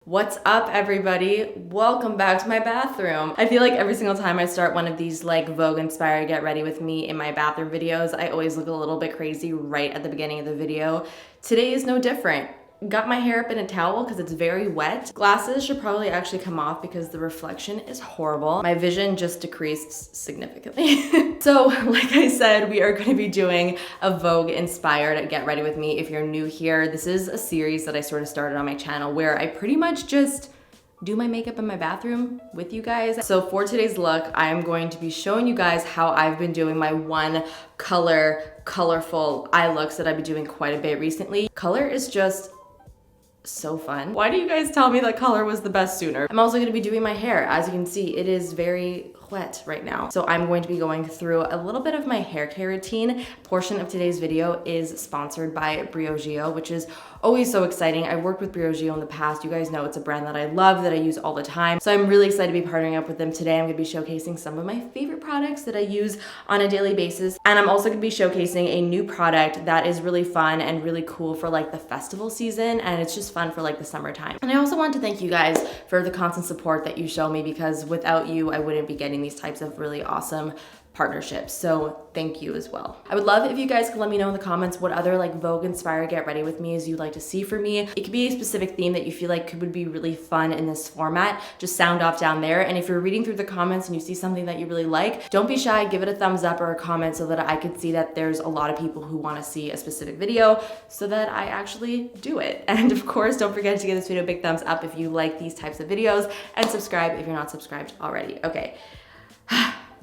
What's up, everybody? Welcome back to my bathroom. I feel like every single time I start one of these like Vogue inspired get ready with me in my bathroom videos, I always look a little bit crazy right at the beginning of the video. Today is no different. Got my hair up in a towel because it's very wet. Glasses should probably actually come off because the reflection is horrible. My vision just decreased significantly. So like I said, we are going to be doing a Vogue inspired get ready with me. If you're new here, this is a series that I sort of started on my channel where I pretty much just do my makeup in my bathroom with you guys. So for today's look, I am going to be showing you guys how I've been doing my one colorful eye looks that I've been doing quite a bit recently. Color is just so fun. Why do you guys tell me that color was the best sooner? I'm also gonna be doing my hair. As you can see, it is very wet right now. So I'm going to be going through a little bit of my hair care routine. Portion of today's video is sponsored by GRWM, which is always so exciting. I've worked with GRWM in the past. You guys know it's a brand that I love, that I use all the time. So I'm really excited to be partnering up with them today. I'm gonna be showcasing some of my favorite products that I use on a daily basis. And I'm also gonna be showcasing a new product that is really fun and really cool for like the festival season. And it's just fun for like the summertime. And I also want to thank you guys for the constant support that you show me, because without you, I wouldn't be getting these types of really awesome partnerships. So thank you as well. I would love if you guys could let me know in the comments what other like Vogue inspired get ready with me's you'd like to see for me. It could be a specific theme that you feel like would be really fun in this format. Just sound off down there. And if you're reading through the comments and you see something that you really like, don't be shy, give it a thumbs up or a comment so that I could see that there's a lot of people who want to see a specific video so that I actually do it. And of course, don't forget to give this video a big thumbs up if you like these types of videos, and subscribe if you're not subscribed already. Okay.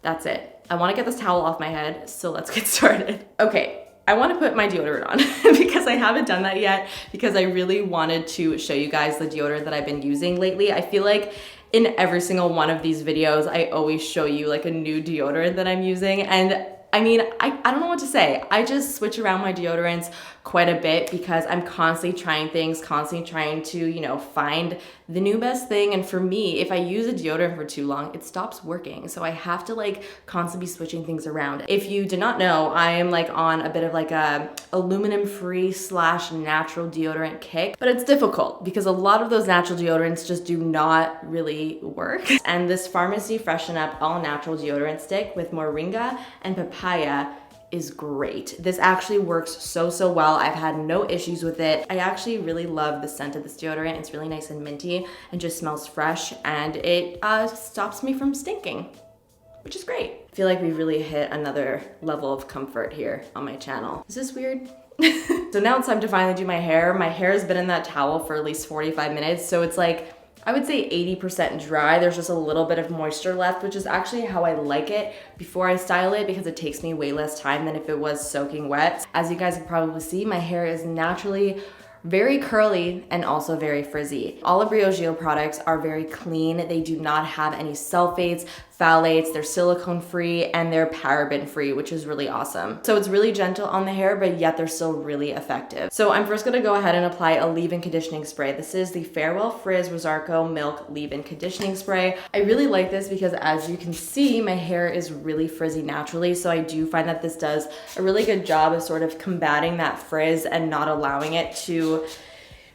That's it. I wanna get this towel off my head, so let's get started. Okay, I wanna put my deodorant on because I haven't done that yet, because I really wanted to show you guys the deodorant that I've been using lately. I feel like in every single one of these videos, I always show you like a new deodorant that I'm using. And I mean, I don't know what to say. I just switch around my deodorants quite a bit because I'm constantly trying things, constantly trying to, you know, find the new best thing. And for me, if I use a deodorant for too long, it stops working. So I have to like constantly be switching things around. If you did not know, I am like on a bit of like a aluminum free / natural deodorant kick, but it's difficult because a lot of those natural deodorants just do not really work. And this Pharmacy Freshen Up all natural deodorant stick with moringa and papaya is great. This actually works so well. I've had no issues with it. I actually really love the scent of this deodorant. It's really nice and minty and just smells fresh, and it stops me from stinking, which is great. I feel like we've really hit another level of comfort here on my channel. Is this weird? So now it's time to finally do my hair. My hair has been in that towel for at least 45 minutes, so it's like, I would say 80% dry. There's just a little bit of moisture left, which is actually how I like it before I style it, because it takes me way less time than if it was soaking wet. As you guys can probably see, my hair is naturally very curly and also very frizzy. All of GRWM products are very clean. They do not have any sulfates, phthalates, they're silicone free, and they're paraben free, which is really awesome. So it's really gentle on the hair, but yet they're still really effective. So I'm first gonna go ahead and apply a leave-in conditioning spray. This is the Farewell Frizz Rosarco Milk Leave-In Conditioning Spray. I really like this because, as you can see, my hair is really frizzy naturally, so I do find that this does a really good job of sort of combating that frizz and not allowing it to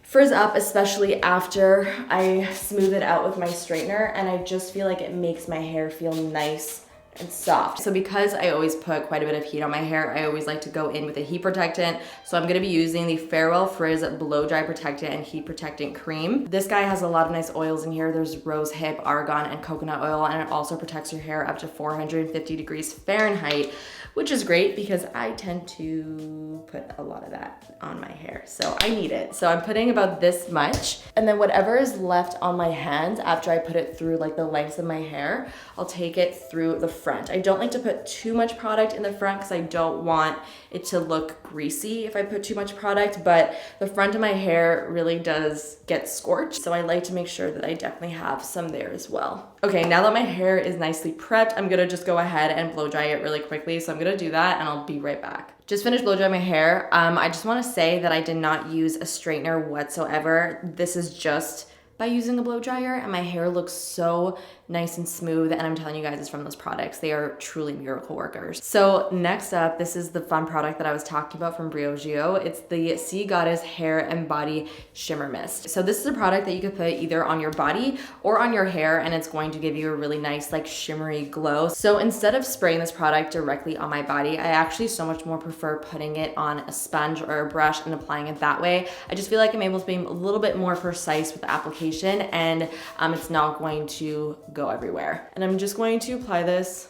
frizz up, especially after I smooth it out with my straightener, and I just feel like it makes my hair feel nice and soft. So because I always put quite a bit of heat on my hair, I always like to go in with a heat protectant. So I'm gonna be using the Farewell Frizz Blow Dry Protectant and Heat Protectant Cream. This guy has a lot of nice oils in here. There's rose hip, argan, and coconut oil, and it also protects your hair up to 450 degrees Fahrenheit, which is great because I tend to put a lot of that on my hair, so I need it. So I'm putting about this much, and then whatever is left on my hands after I put it through like the lengths of my hair, I'll take it through the front. I don't like to put too much product in the front because I don't want it to look greasy if I put too much product, but the front of my hair really does get scorched, so I like to make sure that I definitely have some there as well. Okay, now that my hair is nicely prepped, I'm gonna just go ahead and blow dry it really quickly. So I'm gonna do that and I'll be right back. Just finished blow drying my hair. I just wanna say that I did not use a straightener whatsoever. This is just by using a blow dryer, and my hair looks so nice and smooth, and I'm telling you guys, it's from those products. They are truly miracle workers. So next up, this is the fun product that I was talking about from Briogeo. It's the Sea Goddess Hair and Body Shimmer Mist. So this is a product that you could put either on your body or on your hair, and it's going to give you a really nice like shimmery glow. So instead of spraying this product directly on my body, I actually so much more prefer putting it on a sponge or a brush and applying it that way. I just feel like I'm able to be a little bit more precise with the application, and it's not going to go everywhere. And I'm just going to apply this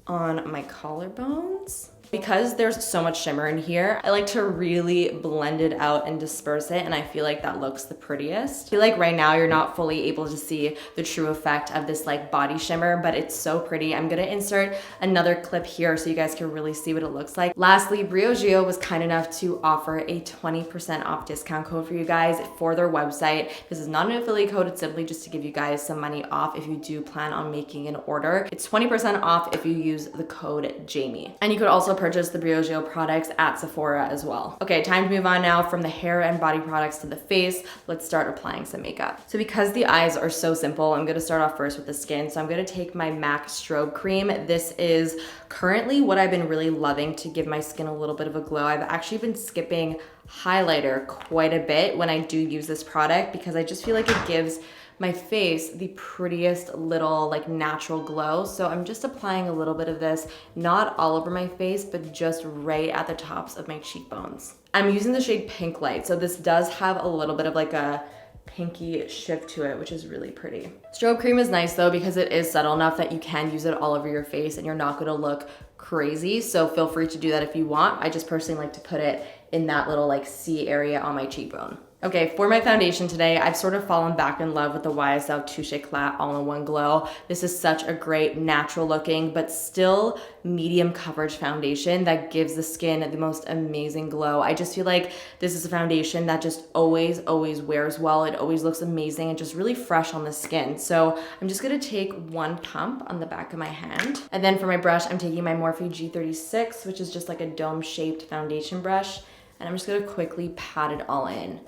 on my collarbones. Because there's so much shimmer in here, I like to really blend it out and disperse it, and I feel like that looks the prettiest. I feel like right now you're not fully able to see the true effect of this like body shimmer, but it's so pretty. I'm gonna insert another clip here so you guys can really see what it looks like. Lastly, Briogeo was kind enough to offer a 20% off discount code for you guys for their website. This is not an affiliate code, it's simply just to give you guys some money off if you do plan on making an order. It's 20% off if you use the code Jamie. And you could also purchase the Briogeo products at Sephora as well. Okay, time to move on now from the hair and body products to the face. Let's start applying some makeup. So because the eyes are so simple, I'm gonna start off first with the skin. So I'm gonna take my MAC strobe cream. This is currently what I've been really loving to give my skin a little bit of a glow. I've actually been skipping highlighter quite a bit when I do use this product because I just feel like it gives my face the prettiest little like natural glow. So I'm just applying a little bit of this, not all over my face, but just right at the tops of my cheekbones. I'm using the shade Pink Light. So this does have a little bit of like a pinky shift to it, which is really pretty. Strobe cream is nice though because it is subtle enough that you can use it all over your face and you're not gonna look crazy. So feel free to do that if you want. I just personally like to put it in that little like C area on my cheekbone. Okay, for my foundation today, I've sort of fallen back in love with the YSL Touche Éclat All-in-One Glow. This is such a great natural looking, but still medium coverage foundation that gives the skin the most amazing glow. I just feel like this is a foundation that just always wears well. It always looks amazing and just really fresh on the skin. So I'm just gonna take one pump on the back of my hand. And then for my brush, I'm taking my Morphe G36, which is just like a dome-shaped foundation brush. And I'm just gonna quickly pat it all in.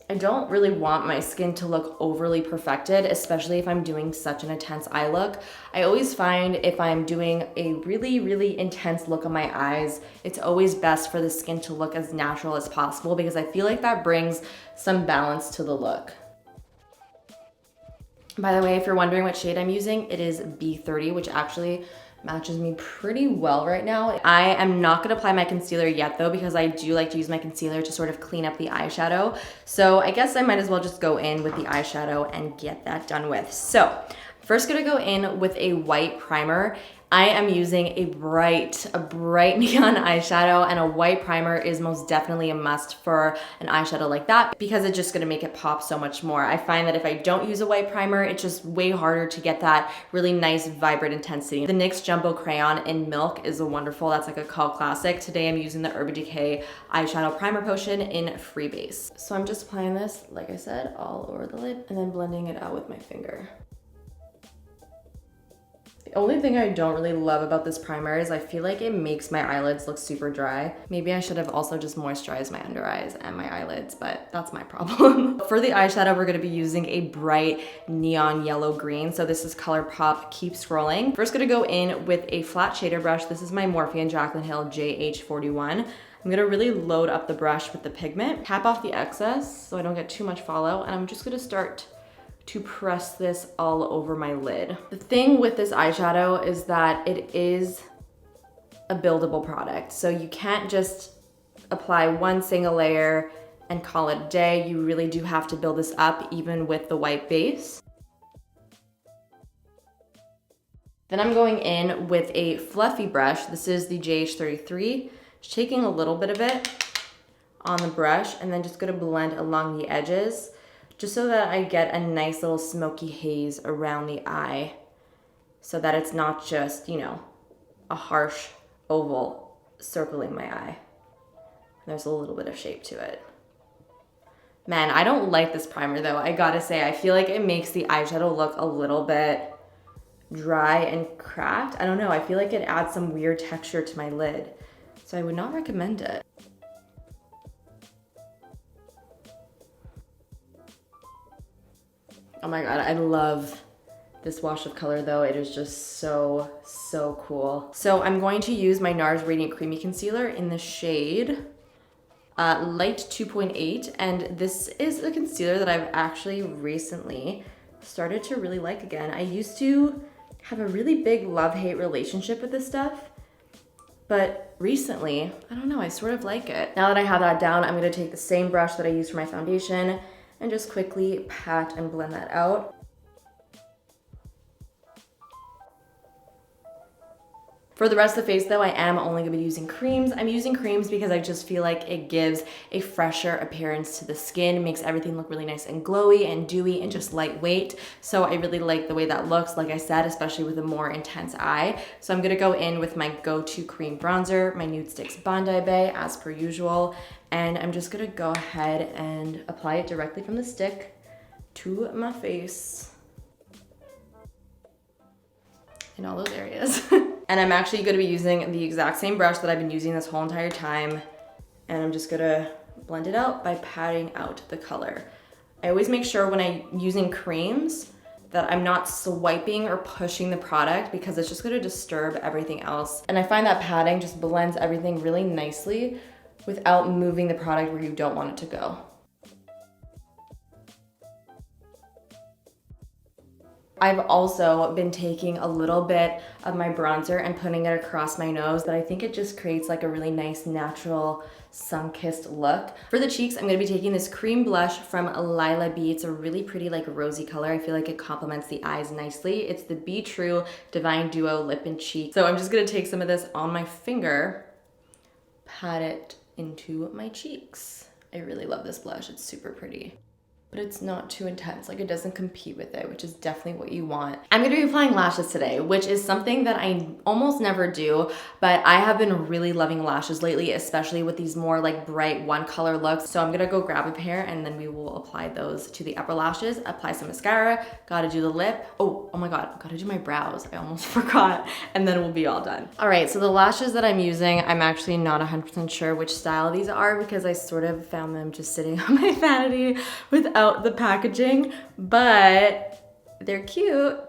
I don't really want my skin to look overly perfected, especially if I'm doing such an intense eye look. I always find if I'm doing a really intense look on my eyes, it's always best for the skin to look as natural as possible because I feel like that brings some balance to the look. By the way, if you're wondering what shade I'm using, it is B30, which actually matches me pretty well right now. I am not gonna apply my concealer yet though because I do like to use my concealer to sort of clean up the eyeshadow. So I guess I might as well just go in with the eyeshadow and get that done with. So first gonna go in with a white primer. I am using a bright neon eyeshadow, and a white primer is most definitely a must for an eyeshadow like that because it's just gonna make it pop so much more. I find that if I don't use a white primer, it's just way harder to get that really nice, vibrant intensity. The NYX Jumbo Crayon in Milk is a wonderful, that's like a cult classic. Today I'm using the Urban Decay Eyeshadow Primer Potion in Free Base. So I'm just applying this, like I said, all over the lid and then blending it out with my finger. The only thing I don't really love about this primer is I feel like it makes my eyelids look super dry. Maybe I should have also just moisturized my under eyes and my eyelids, but that's my problem. For the eyeshadow, we're gonna be using a bright neon yellow green. So this is ColourPop Keep Scrolling. First gonna go in with a flat shader brush. This is my Morphe and Jaclyn Hill JH41. I'm gonna really load up the brush with the pigment, tap off the excess so I don't get too much fallout, and I'm just gonna start to press this all over my lid. The thing with this eyeshadow is that it is a buildable product. So you can't just apply one single layer and call it a day. You really do have to build this up even with the white base. Then I'm going in with a fluffy brush. This is the JH33. Just taking a little bit of it on the brush and then just gonna blend along the edges, just so that I get a nice little smoky haze around the eye so that it's not just, you know, a harsh oval circling my eye. There's a little bit of shape to it. Man, I don't like this primer though. I gotta say, I feel like it makes the eyeshadow look a little bit dry and cracked. I don't know, I feel like it adds some weird texture to my lid. So I would not recommend it. Oh my God, I love this wash of color though. It is just so, so cool. So I'm going to use my NARS Radiant Creamy Concealer in the shade Light 2.8. And this is a concealer that I've actually recently started to really like again. I used to have a really big love-hate relationship with this stuff, but recently, I don't know, I sort of like it. Now that I have that down, I'm gonna take the same brush that I used for my foundation and just quickly pat and blend that out. For the rest of the face though, I am only gonna be using creams. I'm using creams because I just feel like it gives a fresher appearance to the skin, makes everything look really nice and glowy and dewy and just lightweight. So I really like the way that looks, like I said, especially with a more intense eye. So I'm gonna go in with my go-to cream bronzer, my Nude Sticks Bondi Bay, as per usual. And I'm just gonna go ahead and apply it directly from the stick to my face in all those areas. And I'm actually gonna be using the exact same brush that I've been using this whole entire time. And I'm just gonna blend it out by patting out the color. I always make sure when I'm using creams that I'm not swiping or pushing the product because it's just gonna disturb everything else. And I find that patting just blends everything really nicely without moving the product where you don't want it to go. I've also been taking a little bit of my bronzer and putting it across my nose, but I think it just creates like a really nice natural sun-kissed look. For the cheeks, I'm gonna be taking this cream blush from Lila B. It's a really pretty like rosy color. I feel like it complements the eyes nicely. It's the Be True Divine Duo Lip and Cheek. So I'm just gonna take some of this on my finger, pat it into my cheeks. I really love this blush, it's super pretty. But it's not too intense, like it doesn't compete with it, which is definitely what you want. I'm gonna be applying lashes today, which is something that I almost never do, but I have been really loving lashes lately, especially with these more like bright one color looks. So I'm gonna go grab a pair and then we will apply those to the upper lashes, apply some mascara, gotta do the lip. Oh my God, gotta do my brows. I almost forgot, and then we'll be all done. All right, so the lashes that I'm using, I'm actually not 100% sure which style these are because I sort of found them just sitting on my vanity without the packaging, but they're cute.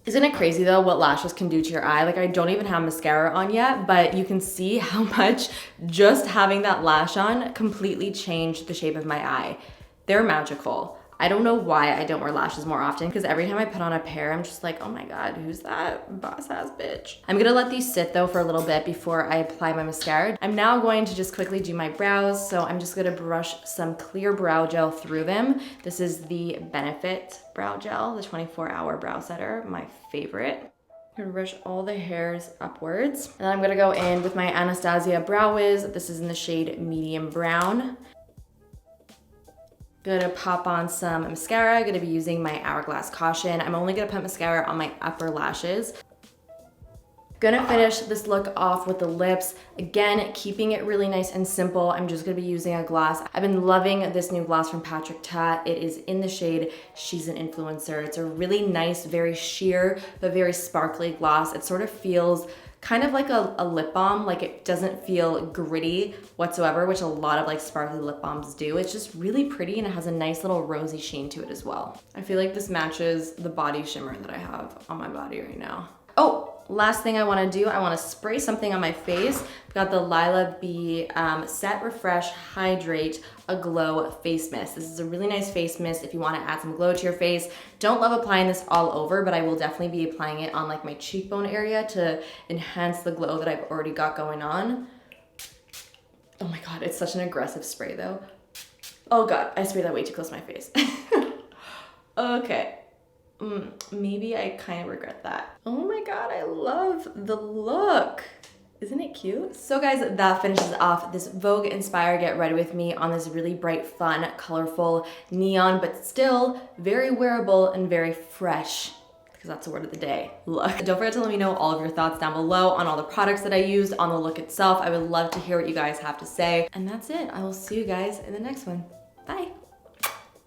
Isn't it crazy though what lashes can do to your eye? Like I don't even have mascara on yet, but you can see how much just having that lash on completely changed the shape of my eye. They're magical. I don't know why I don't wear lashes more often because every time I put on a pair, I'm just like, oh my God, who's that boss ass bitch? I'm gonna let these sit though for a little bit before I apply my mascara. I'm now going to just quickly do my brows. So I'm just gonna brush some clear brow gel through them. This is the Benefit Brow Gel, the 24-hour brow setter, my favorite. I'm gonna brush all the hairs upwards. And then I'm gonna go in with my Anastasia Brow Wiz. This is in the shade Medium Brown. Gonna pop on some mascara. Gonna be using my Hourglass Caution. I'm only gonna put mascara on my upper lashes. Gonna finish this look off with the lips. Again, keeping it really nice and simple. I'm just gonna be using a gloss. I've been loving this new gloss from Patrick Ta. It is in the shade She's an Influencer. It's a really nice, very sheer, but very sparkly gloss. It sort of feels kind of like a lip balm, like it doesn't feel gritty whatsoever, which a lot of like sparkly lip balms do. It's just really pretty and it has a nice little rosy sheen to it as well. I feel like this matches the body shimmer that I have on my body right now. Oh, last thing I wanna do, I wanna spray something on my face. I've got the Lila B Set, Refresh, Hydrate, a Glow face mist. This is a really nice face mist if you wanna add some glow to your face. Don't love applying this all over, but I will definitely be applying it on like my cheekbone area to enhance the glow that I've already got going on. Oh my God, it's such an aggressive spray though. Oh God, I sprayed that way too close to my face. Okay. Maybe I kind of regret that. Oh my God, I love the look. Isn't it cute? So guys, that finishes off this Vogue Inspire Get Ready With Me on this really bright, fun, colorful, neon, but still very wearable and very fresh, because that's the word of the day, look. Don't forget to let me know all of your thoughts down below on all the products that I used, on the look itself. I would love to hear what you guys have to say. And that's it. I will see you guys in the next one.